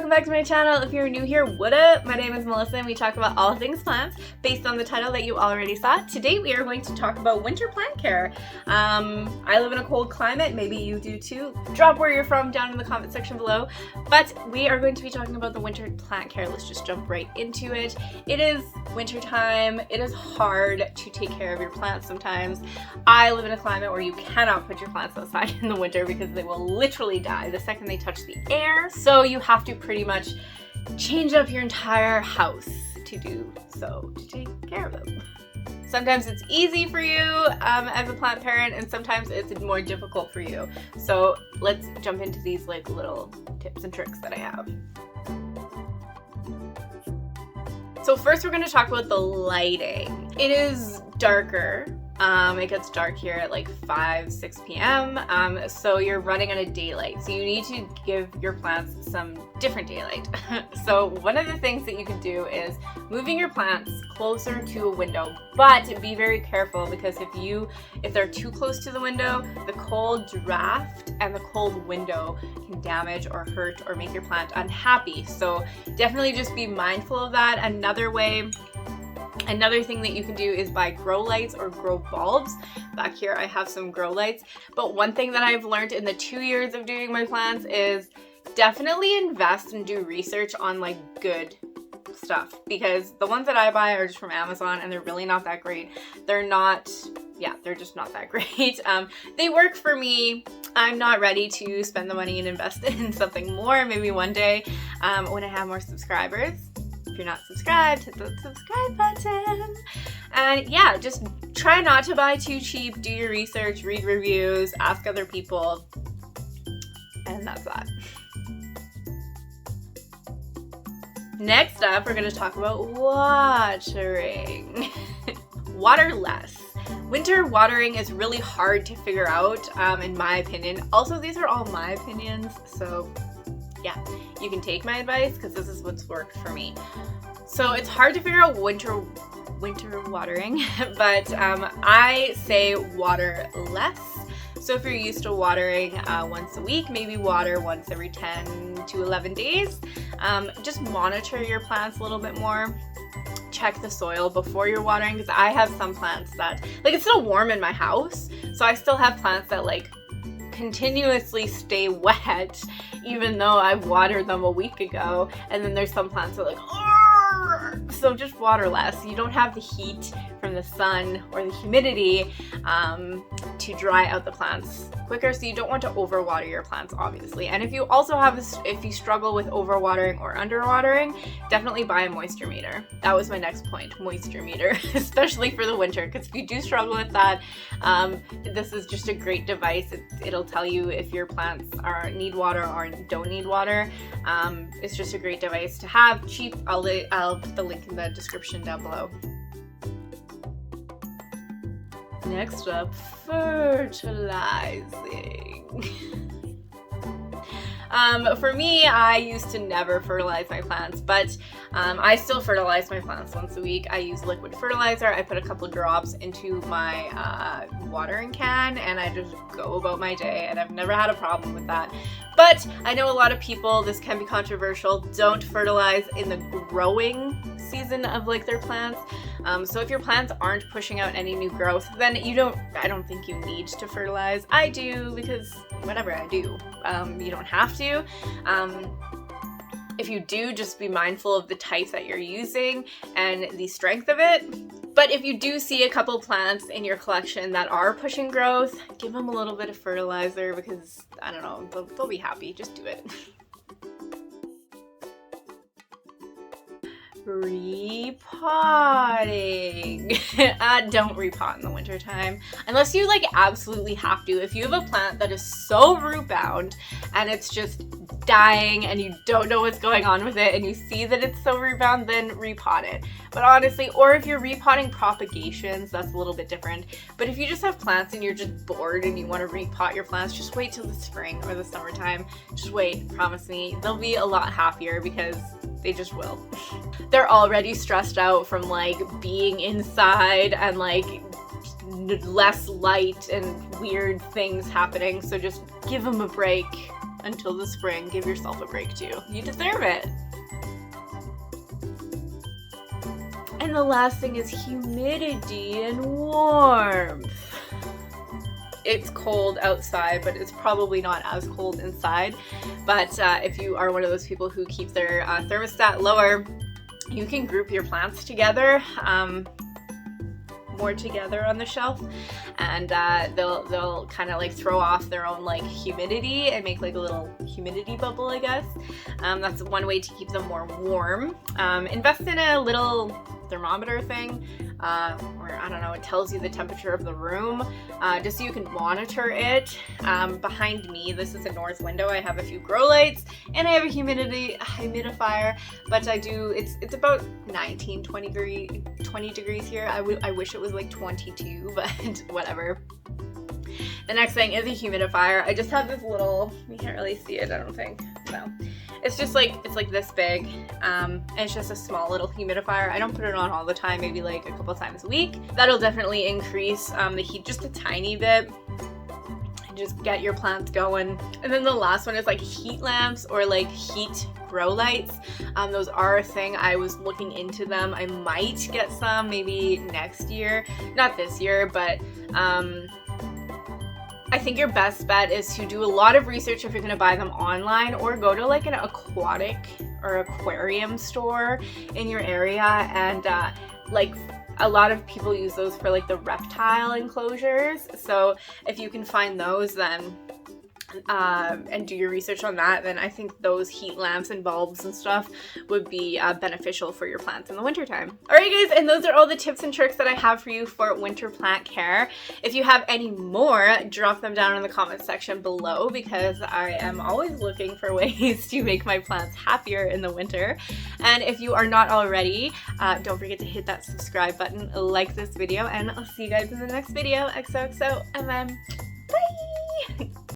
welcome back to my channel. If you're new here, what up? My name is Melissa and we talk about all things plants based on the title that you already saw. Today we are going to talk about winter plant care. I live in a cold climate, maybe you do too. Drop where you're from down in the comment section below. But we are going to be talking about the winter plant care. Let's just jump right into it. It is winter time. It is hard to take care of your plants sometimes. I live in a climate where you cannot put your plants outside in the winter because they will literally die the second they touch the air. So you have to pretty much change up your entire house to do so, to take care of them. Sometimes it's easy for you as a plant parent, and sometimes it's more difficult for you. So let's jump into these like little tips and tricks that I have. So first we're going to talk about the lighting. It is darker. It gets dark here at like 5-6 p.m. So you're running on a daylight. So you need to give your plants some different daylight. So one of the things that you can do is moving your plants closer to a window, but be very careful because if they're too close to the window, the cold draft and the cold window can damage or hurt or make your plant unhappy. So definitely just be mindful of that. Another thing that you can do is buy grow lights or grow bulbs. Back here I have some grow lights, but one thing that I've learned in the 2 years of doing my plants is definitely invest and do research on like good stuff, because the ones that I buy are just from Amazon and they're really not that great. They're just not that great. They work for me. I'm not ready to spend the money and invest in something more, maybe one day when I have more subscribers. If you're not subscribed, hit the subscribe button. And yeah, just try not to buy too cheap. Do your research, read reviews, ask other people, and that's that. Next up, we're going to talk about watering. Water less. Winter watering is really hard to figure out, in my opinion. Also, these are all my opinions, so yeah, you can take my advice because this is what's worked for me. So it's hard to figure out winter watering, but I say water less. So if you're used to watering once a week, maybe water once every 10 to 11 days. Just monitor your plants a little bit more. Check the soil before you're watering, because I have some plants that, like, it's still warm in my house, so I still have plants that like continuously stay wet even though I watered them a week ago, and then there's some plants that are like, "Argh!" So just water less. You don't have the heat from the sun or the humidity to dry out the plants quicker, so you don't want to overwater your plants, obviously. And if you struggle with overwatering or underwatering, definitely buy a moisture meter. That was my next point, moisture meter, especially for the winter, because if you do struggle with that, this is just a great device. It'll tell you if your plants need water or don't need water. It's just a great device to have. Cheap. I'll put the link in the description down below. Next up, fertilizing. For me, I used to never fertilize my plants, but I still fertilize my plants once a week. I use liquid fertilizer. I put a couple drops into my watering can and I just go about my day, and I've never had a problem with that. But I know a lot of people, this can be controversial, don't fertilize in the growing season of like their plants. So if your plants aren't pushing out any new growth, then I don't think you need to fertilize. I do, because whatever I do, you don't have to. If you do, just be mindful of the type that you're using and the strength of it. But if you do see a couple plants in your collection that are pushing growth, give them a little bit of fertilizer, because I don't know, they'll be happy. Just do it. Repotting. Don't repot in the wintertime unless you like absolutely have to. If you have a plant that is so root bound and it's just dying and you don't know what's going on with it and you see that it's so root bound, then repot it. But honestly, or if you're repotting propagations, that's a little bit different. But if you just have plants and you're just bored and you want to repot your plants, just wait till the spring or the summertime. Just wait, promise me, they'll be a lot happier, because they just will. They're already stressed out from like being inside and like less light and weird things happening, so just give them a break. until the spring. Give yourself a break too. You deserve it. And the last thing is humidity and warmth. It's cold outside, but it's probably not as cold inside. But if you are one of those people who keep their thermostat lower, you can group your plants together, more together on the shelf, and they'll kind of like throw off their own like humidity and make like a little humidity bubble, I guess. That's one way to keep them more warm. Invest in a little thermometer thing, or I don't know, it tells you the temperature of the room, just so you can monitor it. Behind me, this is a north window, I have a few grow lights and I have a humidifier, but it's about 20 degrees here. I wish it was like 22, but whatever. The next thing is a humidifier. I just have this little, you can't really see it, I don't think. No. It's just like, it's like this big, and it's just a small little humidifier. I don't put it on all the time, maybe like a couple times a week. That'll definitely increase the heat just a tiny bit and just get your plants going. And then the last one is like heat lamps or like heat grow lights. Those are a thing. I was looking into them. I might get some maybe next year, not this year, but I think your best bet is to do a lot of research if you're going to buy them online, or go to like an aquatic or aquarium store in your area, and like a lot of people use those for like the reptile enclosures. So if you can find those, then and do your research on that, then I think those heat lamps and bulbs and stuff would be beneficial for your plants in the wintertime. Alright guys, and those are all the tips and tricks that I have for you for winter plant care. If you have any more, drop them down in the comment section below, because I am always looking for ways to make my plants happier in the winter. And if you are not already, don't forget to hit that subscribe button, like this video, and I'll see you guys in the next video. XOXO, and then bye!